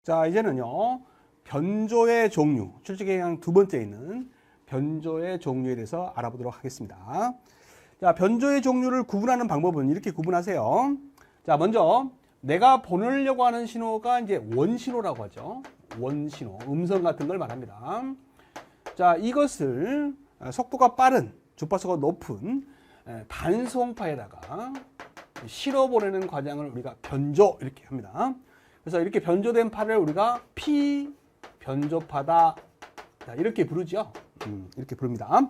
자, 이제는요, 변조의 종류, 출제계량 두 번째 있는 변조의 종류에 대해서 알아보도록 하겠습니다. 자, 변조의 종류를 구분하는 방법은 이렇게 구분하세요. 자, 먼저 내가 보내려고 하는 신호가 이제 원신호라고 하죠. 원신호, 음성 같은 걸 말합니다. 자, 이것을 속도가 빠른, 주파수가 높은 단송파에다가 실어 보내는 과정을 우리가 변조 이렇게 합니다. 그래서 이렇게 변조된 파를 우리가 P 변조파다 이렇게 부르죠. 이렇게 부릅니다.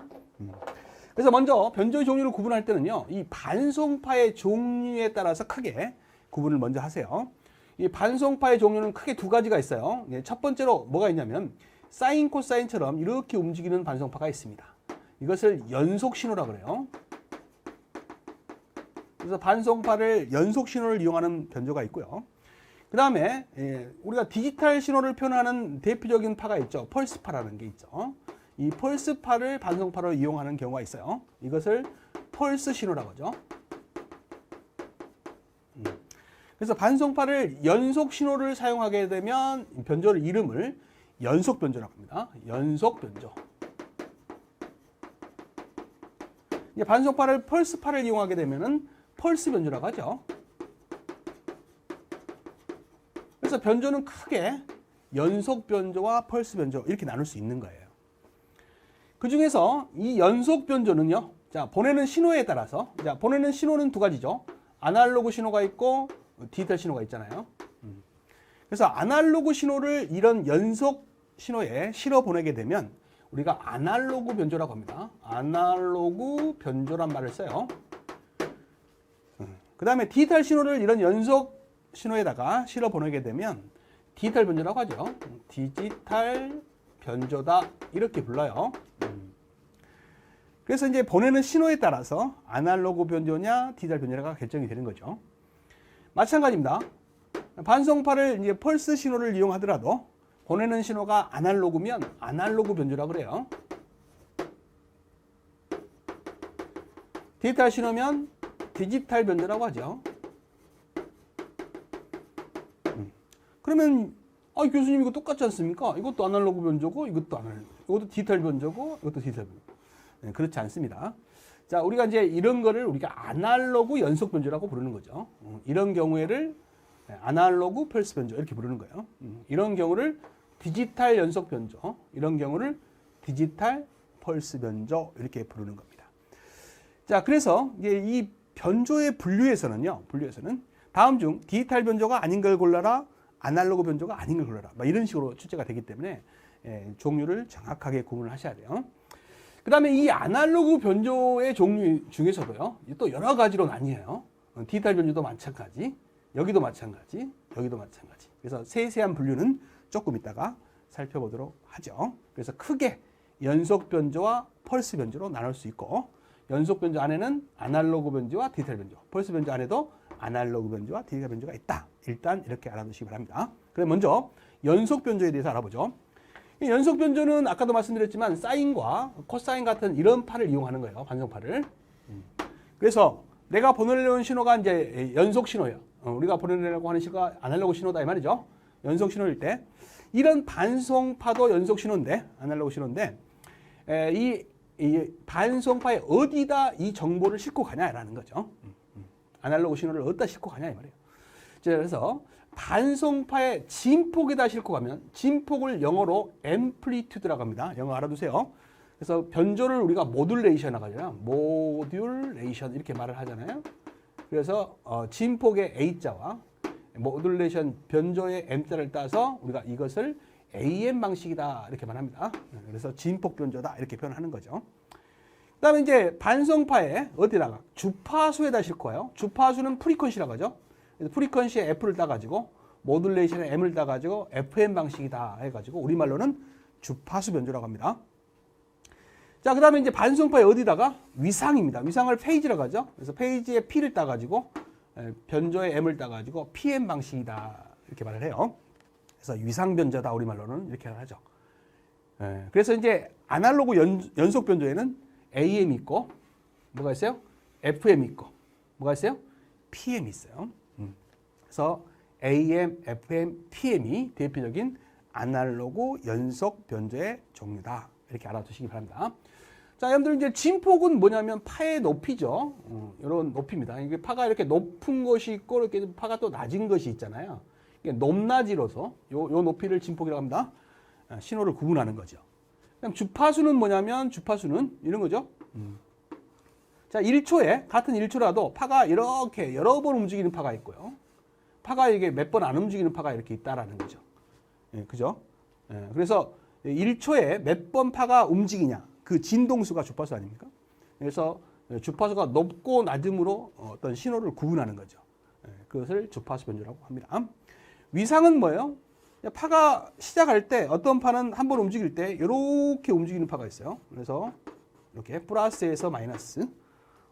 그래서 먼저 변조의 종류를 구분할 때는요, 이 반송파의 종류에 따라서 크게 구분을 먼저 하세요. 이 반송파의 종류는 크게 두 가지가 있어요. 첫 번째로 뭐가 있냐면 사인 코사인처럼 이렇게 움직이는 반송파가 있습니다. 이것을 연속 신호라고 그래요. 그래서 반송파를 연속 신호를 이용하는 변조가 있고요. 그 다음에 우리가 디지털 신호를 표현하는 대표적인 파가 있죠. 펄스파라는 게 있죠. 이 펄스파를 반송파로 이용하는 경우가 있어요. 이것을 펄스 신호라고 하죠. 그래서 반송파를 연속 신호를 사용하게 되면 변조를 이름을 연속 변조라고 합니다. 연속 변조. 이제 반송파를 펄스파를 이용하게 되면은 펄스 변조라고 하죠. 그래서 변조는 크게 연속 변조와 펄스 변조 이렇게 나눌 수 있는 거예요. 그 중에서 이 연속 변조는요, 자, 보내는 신호에 따라서, 자, 보내는 신호는 두 가지죠. 아날로그 신호가 있고 디지털 신호가 있잖아요. 그래서 아날로그 신호를 이런 연속 신호에 실어 보내게 되면 우리가 아날로그 변조라고 합니다. 아날로그 변조란 말을 써요. 그 다음에 디지털 신호를 이런 연속 신호에다가 실어 보내게 되면 디지털 변조라고 하죠. 디지털 변조다 이렇게 불러요. 그래서 이제 보내는 신호에 따라서 아날로그 변조냐 디지털 변조냐가 결정이 되는 거죠. 마찬가지입니다. 반송파를 이제 펄스 신호를 이용하더라도 보내는 신호가 아날로그면 아날로그 변조라고 그래요. 디지털 신호면 디지털 변조라고 하죠. 그러면 교수님 이거 똑같지 않습니까? 이것도 아날로그 변조고 이것도 디지털 변조고 이것도 디지털 변조. 네, 그렇지 않습니다. 자, 우리가 이제 이런 거를 우리가 아날로그 연속 변조라고 부르는 거죠. 이런 경우에를 아날로그 펄스 변조 이렇게 부르는 거예요. 이런 경우를 디지털 연속 변조, 이런 경우를 디지털 펄스 변조 이렇게 부르는 겁니다. 자, 그래서 이제 이 변조의 분류에서는 다음 중 디지털 변조가 아닌 걸 골라라, 아날로그 변조가 아닌 걸 골라라, 이런 식으로 출제가 되기 때문에 종류를 정확하게 구분을 하셔야 돼요. 그 다음에 이 아날로그 변조의 종류 중에서도요, 또 여러 가지로 나뉘어요. 디지털 변조도 마찬가지, 여기도 마찬가지, 여기도 마찬가지. 그래서 세세한 분류는 조금 이따가 살펴보도록 하죠. 그래서 크게 연속 변조와 펄스 변조로 나눌 수 있고, 연속 변조 안에는 아날로그 변조와 디지털 변조, 펄스 변조 안에도 아날로그 변조와 디지털 변조가 있다. 일단 이렇게 알아두시기 바랍니다. 그럼 먼저 연속 변조에 대해서 알아보죠. 이 연속 변조는 아까도 말씀드렸지만 사인과 코사인 같은 이런 파를 이용하는 거예요. 반송파를. 그래서 내가 보내려는 신호가 이제 연속 신호예요. 우리가 보내려고 하는 신호가 아날로그 신호다 이 말이죠. 연속 신호일 때 이런 반송파도 연속 신호인데, 아날로그 신호인데 이 반송파에 어디다 이 정보를 싣고 가냐라는 거죠. 아날로그 신호를 어디다 싣고 가냐 이 말이에요. 그래서 반송파의 진폭에다 싣고 가면 진폭을 영어로 앰플리튜드라고 합니다. 영어 알아두세요. 그래서 변조를 우리가 모듈레이션이라고 하잖아요. 모듈레이션 이렇게 말을 하잖아요. 그래서 진폭의 A자와 모듈레이션 변조의 M자를 따서 우리가 이것을 AM 방식이다 이렇게 말합니다. 그래서 진폭 변조다 이렇게 표현하는 거죠. 그 다음에 이제 반송파에 어디다가 주파수에다 싣고 와요. 주파수는 프리퀀시라고 하죠. 그래서 프리퀀시에 F를 따가지고 모듈레이션에 M을 따가지고 FM 방식이다 해가지고 우리말로는 주파수 변조라고 합니다. 자, 그 다음에 이제 반송파에 어디다가 위상입니다. 위상을 페이지라고 하죠. 그래서 페이지에 P를 따가지고 변조에 M을 따가지고 PM 방식이다 이렇게 말을 해요. 그래서 위상 변조다 우리말로는 이렇게 하죠. 그래서 이제 아날로그 연속 변조에는 AM 있고 뭐가 있어요? FM 있고 뭐가 있어요? PM 있어요. 그래서 AM, FM, PM이 대표적인 아날로그 연속 변조의 종류다. 이렇게 알아두시기 바랍니다. 자, 여러분들 이제 진폭은 뭐냐면 파의 높이죠. 이런 높이입니다. 이게 파가 이렇게 높은 것이 있고 이렇게 파가 또 낮은 것이 있잖아요. 이게 높낮이로서 요 높이를 진폭이라고 합니다. 신호를 구분하는 거죠. 그럼 주파수는 뭐냐면 주파수는 이런 거죠. 자, 1초에 같은 1초라도 파가 이렇게 여러 번 움직이는 파가 있고요. 파가 이게 몇 번 안 움직이는 파가 이렇게 있다라는 거죠. 예, 그죠? 예, 그래서 1초에 몇 번 파가 움직이냐. 그 진동수가 주파수 아닙니까? 그래서 주파수가 높고 낮음으로 어떤 신호를 구분하는 거죠. 예, 그것을 주파수 변조라고 합니다. 위상은 뭐예요? 파가 시작할 때 어떤 파는 한 번 움직일 때 이렇게 움직이는 파가 있어요. 그래서 이렇게 플러스에서 마이너스.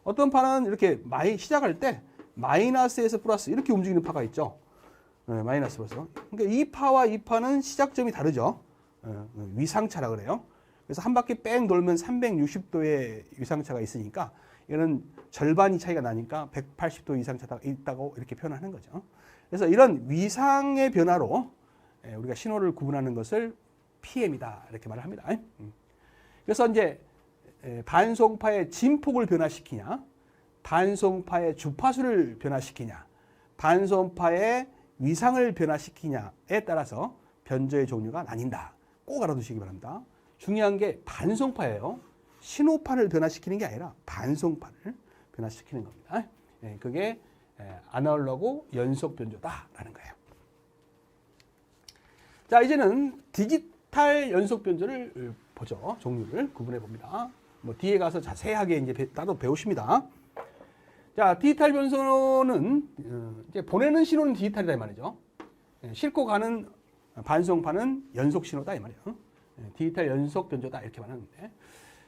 어떤 파는 이렇게 시작할 때 마이너스에서 플러스 이렇게 움직이는 파가 있죠. 네, 마이너스 플러스. 그러니까 이 파와 이 파는 시작점이 다르죠. 위상차라 그래요. 그래서 한 바퀴 뺑 돌면 360도의 위상차가 있으니까 이거는 절반이 차이가 나니까 180도 이상차가 있다고 이렇게 표현하는 거죠. 그래서 이런 위상의 변화로 우리가 신호를 구분하는 것을 PM이다 이렇게 말을 합니다. 그래서 이제 반송파의 진폭을 변화시키냐, 반송파의 주파수를 변화시키냐, 반송파의 위상을 변화시키냐에 따라서 변조의 종류가 나뉜다. 꼭 알아두시기 바랍니다. 중요한 게 반송파예요. 신호파를 변화시키는 게 아니라 반송파를 변화시키는 겁니다. 그게 아날로그 연속 변조다라는 거예요. 자, 이제는 디지털 연속 변조를 보죠. 종류를 구분해 봅니다. 뭐 뒤에 가서 자세하게 이제 따로 배우십니다. 자, 디지털 변조는 이제 보내는 신호는 디지털이다 이 말이죠. 싣고 가는 반송파는 연속 신호다 이 말이에요. 디지털 연속 변조다 이렇게 말하는데,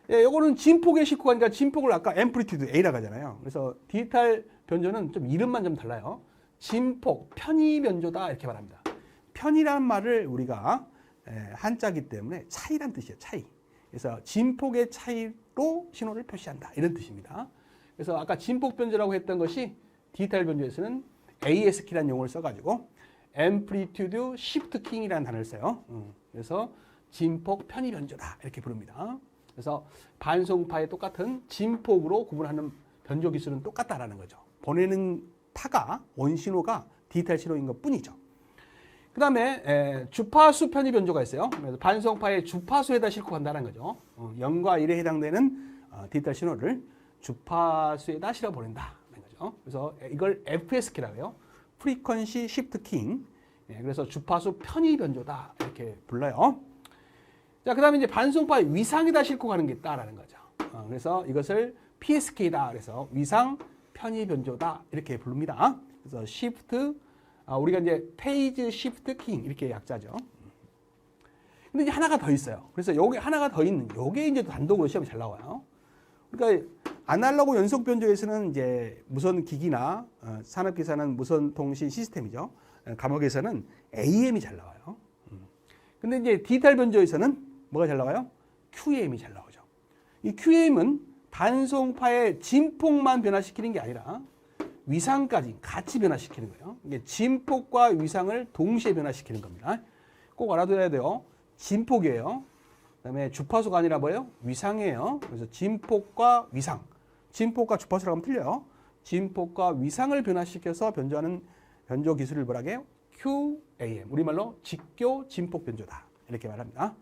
요거는 진폭에 싣고 가니까 진폭을 아까 앰플리튜드 A라고 하잖아요. 그래서 디지털 변조는 좀 이름만 좀 달라요. 진폭, 편의 변조다 이렇게 말합니다. 편이라는 말을 우리가 한자기 때문에 차이란 뜻이에요. 차이. 그래서 진폭의 차이로 신호를 표시한다 이런 뜻입니다. 그래서 아까 진폭 변조라고 했던 것이 디지털 변조에서는 ASK라는 용어를 써가지고 Amplitude Shift Key라는 단어를 써요. 그래서 진폭 편의 변조다 이렇게 부릅니다. 그래서 반송파의 똑같은 진폭으로 구분하는 변조 기술은 똑같다라는 거죠. 보내는 파가 원신호가 디지털 신호인 것 뿐이죠. 그 다음에 주파수 편의 변조가 있어요. 그래서 반송파의 주파수에다 싣고 간다는 거죠. 0과 1에 해당되는 디지털 신호를 주파수에다 실어 보낸다는 거죠. 그래서 이걸 FSK라고 해요. Frequency Shift Keying. 그래서 주파수 편의 변조다 이렇게 불러요. 자, 그 다음에 이제 반송파의 위상에다 싣고 가는 게 있다라는 거죠. 그래서 이것을 PSK다. 그래서 위상 편의 변조다 이렇게 부릅니다. 그래서 Shift 우리가 이제 페이지 시프트 킹 이렇게 약자죠. 근데 이제 하나가 더 있어요. 그래서 여기 하나가 더 있는 요게 이제 단독으로 시험이 잘 나와요. 그러니까 아날로그 연속 변조에서는 이제 무선 기기나 산업기사는 무선 통신 시스템이죠. 감옥에서는 AM이 잘 나와요. 근데 이제 디지털 변조에서는 뭐가 잘 나와요? QAM이 잘 나오죠. 이 QAM은 반송파의 진폭만 변화시키는 게 아니라 위상까지 같이 변화시키는 거예요. 이게 진폭과 위상을 동시에 변화시키는 겁니다. 꼭 알아둬야 돼요. 진폭이에요. 그다음에 주파수가 아니라 뭐예요? 위상이에요. 그래서 진폭과 위상. 진폭과 주파수라고 하면 틀려요. 진폭과 위상을 변화시켜서 변조하는 변조 기술을 뭐라고 해요? QAM. 우리말로 직교 진폭 변조다. 이렇게 말합니다.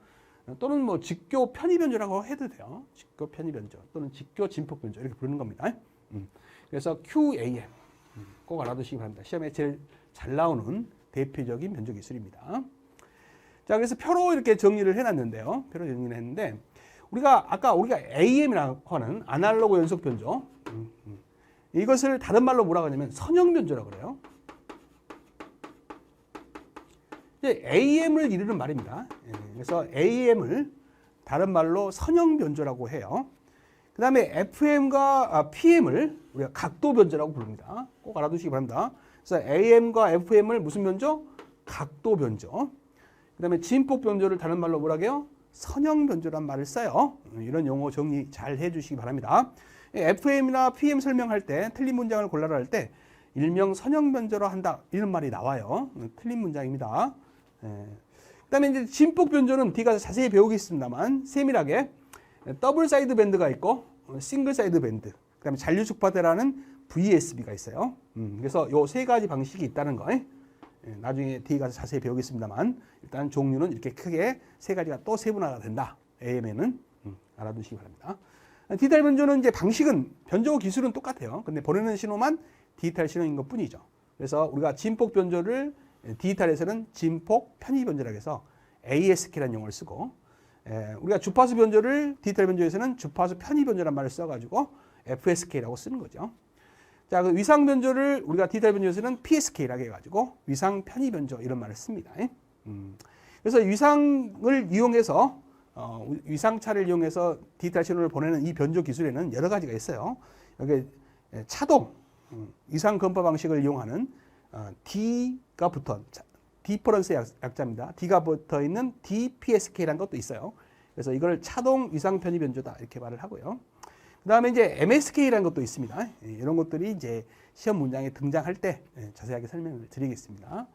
또는 뭐 직교 편의 변조라고 해도 돼요. 직교 편의 변조 또는 직교 진폭 변조 이렇게 부르는 겁니다. 그래서 QAM 꼭 알아두시기 바랍니다. 시험에 제일 잘 나오는 대표적인 변조 기술입니다. 자, 그래서 표로 이렇게 정리를 해놨는데요. 표로 정리를 했는데 우리가 AM이라고 하는 아날로그 연속 변조 이것을 다른 말로 뭐라고 하냐면 선형 변조라고 그래요. AM을 이루는 말입니다. 그래서 AM을 다른 말로 선형 변조라고 해요. 그 다음에 FM과 PM을 우리가 각도 변조라고 부릅니다. 꼭 알아두시기 바랍니다. 그래서 AM과 FM을 무슨 변조? 각도 변조. 그 다음에 진폭 변조를 다른 말로 뭐라고 해요? 선형 변조란 말을 써요. 이런 용어 정리 잘 해주시기 바랍니다. FM이나 PM 설명할 때 틀린 문장을 골라라 할 때 일명 선형 변조로 한다. 이런 말이 나와요. 틀린 문장입니다. 그다음에 이제 진폭 변조는 뒤에 가서 자세히 배우겠습니다만 세밀하게 더블 사이드 밴드가 있고 싱글 사이드 밴드, 그다음에 잔류 주파대라는 VSB가 있어요. 그래서 요 세 가지 방식이 있다는 거. 나중에 뒤에 가서 자세히 배우겠습니다만 일단 종류는 이렇게 크게 세 가지가 또 세분화가 된다. AM에는 알아두시기 바랍니다. 디지털 변조는 이제 방식은 변조 기술은 똑같아요. 근데 보내는 신호만 디지털 신호인 것 뿐이죠. 그래서 우리가 진폭 변조를 디지털에서는 진폭 편의 변조라고 해서 ASK라는 용어를 쓰고, 우리가 주파수 변조를 디지털 변조에서는 주파수 편의 변조라는 말을 써가지고 FSK라고 쓰는 거죠. 자, 그 위상 변조를 우리가 디지털 변조에서는 PSK라고 해가지고 위상 편의 변조 이런 말을 씁니다. 그래서 위상을 이용해서 위상차를 이용해서 디지털 신호를 보내는 이 변조 기술에는 여러 가지가 있어요. 여기 차동 위상 건파 방식을 이용하는 D가 붙은 디퍼런스 약자입니다. D가 붙어 있는 DPSK라는 것도 있어요. 그래서 이걸 차동 위상 편의 변조다 이렇게 말을 하고요. 그 다음에 이제 MSK라는 것도 있습니다. 이런 것들이 이제 시험 문장에 등장할 때 자세하게 설명을 드리겠습니다.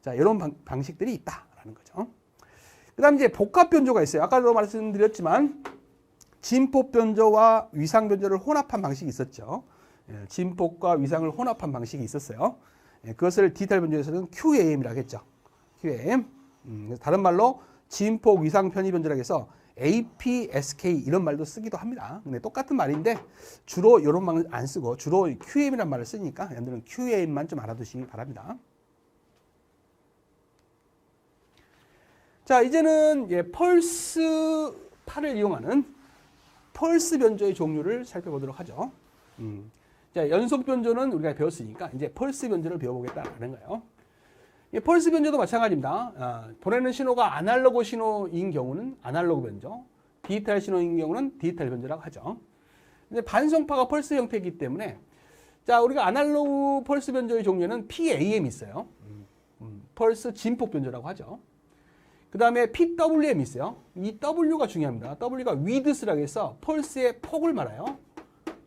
자, 이런 방식들이 있다라는 거죠. 그 다음에 이제 복합 변조가 있어요. 아까도 말씀드렸지만 진폭 변조와 위상 변조를 혼합한 방식이 있었죠. 진폭과 위상을 혼합한 방식이 있었어요. 그것을 디지털 변조에서는 QAM이라고 했죠. QAM. 다른 말로 진폭 위상 편의 변조라고 해서 APSK 이런 말도 쓰기도 합니다. 근데 똑같은 말인데 주로 이런 말을 안 쓰고 주로 QAM이라는 말을 쓰니까 여러분들은 QAM만 좀 알아두시기 바랍니다. 자, 이제는 펄스파를 이용하는 펄스 변조의 종류를 살펴보도록 하죠. 자, 연속 변조는 우리가 배웠으니까 이제 펄스 변조를 배워보겠다는 거예요. 펄스 변조도 마찬가지입니다. 보내는 신호가 아날로그 신호인 경우는 아날로그 변조, 디지털 신호인 경우는 디지털 변조라고 하죠. 근데 반성파가 펄스 형태이기 때문에 자, 우리가 아날로그 펄스 변조의 종류는 PAM이 있어요. 펄스 진폭 변조라고 하죠. 그 다음에 PWM이 있어요. 이 W가 중요합니다. W가 위드스라고 해서 펄스의 폭을 말해요.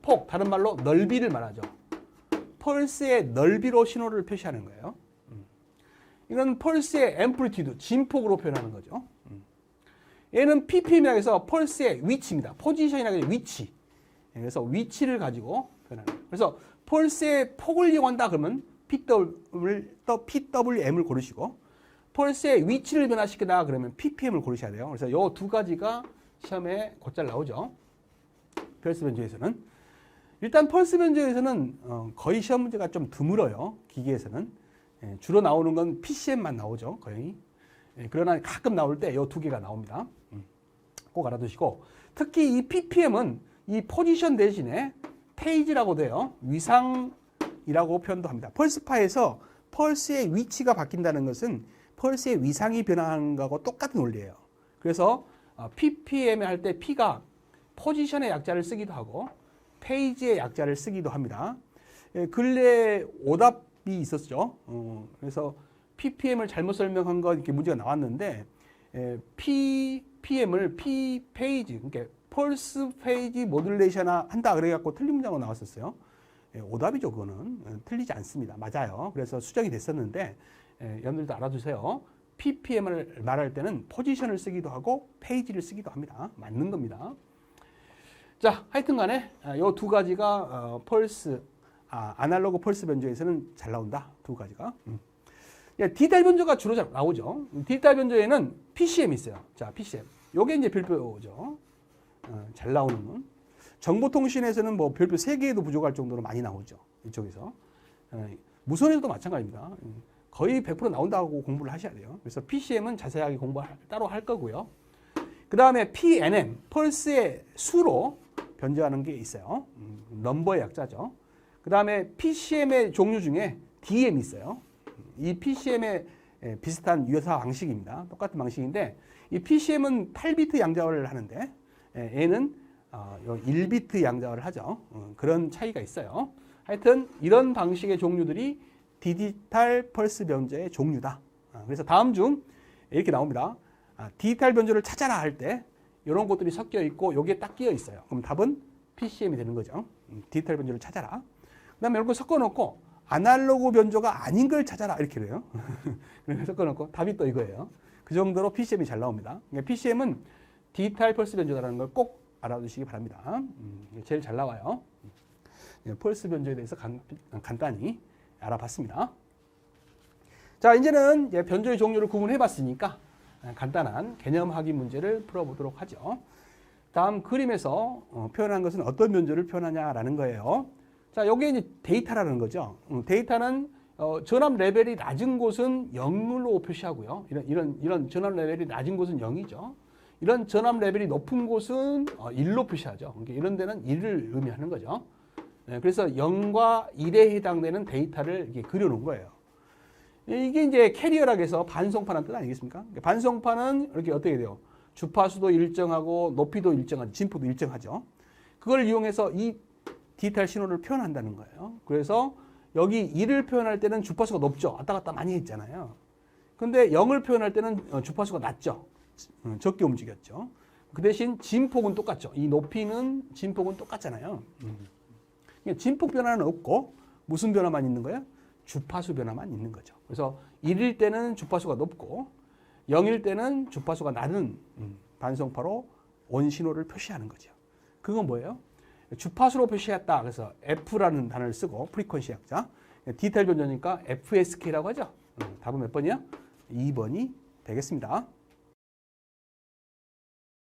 폭, 다른 말로 넓이를 말하죠. 펄스의 넓이로 신호를 표시하는 거예요. 이건 펄스의 앰플리튜드, 진폭으로 표현하는 거죠. 얘는 ppm이라고 해서 펄스의 위치입니다. 포지션이라고 해서 위치. 그래서 위치를 가지고 표현하는 거예요. 그래서 펄스의 폭을 이용한다 그러면 PWM을 고르시고 펄스의 위치를 변화시키다 그러면 ppm을 고르셔야 돼요. 그래서 이 두 가지가 시험에 곧잘 나오죠. 펄스 변조에서는. 일단 펄스 변조에서는 거의 시험 문제가 좀 드물어요. 기계에서는. 주로 나오는 건 PCM만 나오죠. 거의. 그러나 가끔 나올 때 이 두 개가 나옵니다. 꼭 알아두시고 특히 이 ppm은 이 포지션 대신에 페이지라고 돼요. 위상이라고 표현도 합니다. 펄스파에서 펄스의 위치가 바뀐다는 것은 펄스의 위상이 변화하는 거하고 똑같은 원리예요. 그래서 ppm 할 때 p가 포지션의 약자를 쓰기도 하고 페이지의 약자를 쓰기도 합니다. 근래에 오답이 있었죠. 그래서 ppm을 잘못 설명한 거 이렇게 문제가 나왔는데 ppm을 p 페이지, 그러니까 펄스 페이지 모듈레이션 한다 그래갖고 틀린 문장으로 나왔었어요. 오답이죠. 그거는 틀리지 않습니다. 맞아요. 그래서 수정이 됐었는데 여러분들도 알아두세요. ppm을 말할 때는 포지션을 쓰기도 하고 페이지를 쓰기도 합니다. 맞는 겁니다. 자, 하여튼 간에 이 두 가지가 아날로그 펄스 변조에서는 잘 나온다. 두 가지가. 디지털 변조가 주로 잘 나오죠. 디지털 변조에는 PCM이 있어요. 자, PCM. 요게 이제 별표죠. 잘 나오는 건. 정보통신에서는 뭐 별표 3개에도 부족할 정도로 많이 나오죠. 이쪽에서. 무선에서도 마찬가지입니다. 거의 100% 나온다고 공부를 하셔야 돼요. 그래서 PCM은 자세하게 공부 따로 할 거고요. 그 다음에 PNM, 펄스의 수로 변조하는 게 있어요. 넘버의 약자죠. 그 다음에 PCM의 종류 중에 DM이 있어요. 이 PCM의 비슷한 유사 방식입니다. 똑같은 방식인데 이 PCM은 8비트 양자화를 하는데 얘는 1비트 양자화를 하죠. 그런 차이가 있어요. 하여튼 이런 방식의 종류들이 디지털 펄스 변조의 종류다. 그래서 다음 중 이렇게 나옵니다. 디지털 변조를 찾아라 할 때 이런 것들이 섞여 있고 여기에 딱 끼어 있어요. 그럼 답은 PCM이 되는 거죠. 디지털 변조를 찾아라. 그 다음에 이렇게 섞어 놓고 아날로그 변조가 아닌 걸 찾아라 이렇게 그래요. 그래서 섞어놓고 답이 또 이거예요. 그 정도로 PCM이 잘 나옵니다. 그러니까 PCM은 디지털 펄스 변조라는 걸 꼭 알아두시기 바랍니다. 제일 잘 나와요. 펄스 변조에 대해서 간단히 알아봤습니다. 자, 이제는 이제 변조의 종류를 구분해 봤으니까 간단한 개념 확인 문제를 풀어보도록 하죠. 다음 그림에서 표현한 것은 어떤 변조를 표현하냐라는 거예요. 자, 여기 이제 데이터라는 거죠. 데이터는 전압 레벨이 낮은 곳은 0으로 표시하고요. 이런 전압 레벨이 낮은 곳은 0이죠. 이런 전압 레벨이 높은 곳은 1로 표시하죠. 그러니까 이런 데는 1을 의미하는 거죠. 그래서 0과 1에 해당되는 데이터를 이렇게 그려놓은 거예요. 이게 이제 캐리어라고 해서 반성파라는 뜻 아니겠습니까? 반성파는 이렇게 어떻게 돼요? 주파수도 일정하고 높이도 일정하죠. 진폭도 일정하죠. 그걸 이용해서 이 디지털 신호를 표현한다는 거예요. 그래서 여기 1을 표현할 때는 주파수가 높죠. 왔다 갔다 많이 했잖아요. 근데 0을 표현할 때는 주파수가 낮죠. 적게 움직였죠. 그 대신 진폭은 똑같죠. 이 높이는 진폭은 똑같잖아요. 진폭 변화는 없고 무슨 변화만 있는 거예요? 주파수 변화만 있는 거죠. 그래서 1일 때는 주파수가 높고 0일 때는 주파수가 낮은 반성파로 온 신호를 표시하는 거죠. 그건 뭐예요? 주파수로 표시했다. 그래서 F라는 단어를 쓰고 프리퀀시 약자. 디지털 변조니까 FSK라고 하죠. 답은 몇 번이야? 2번이 되겠습니다.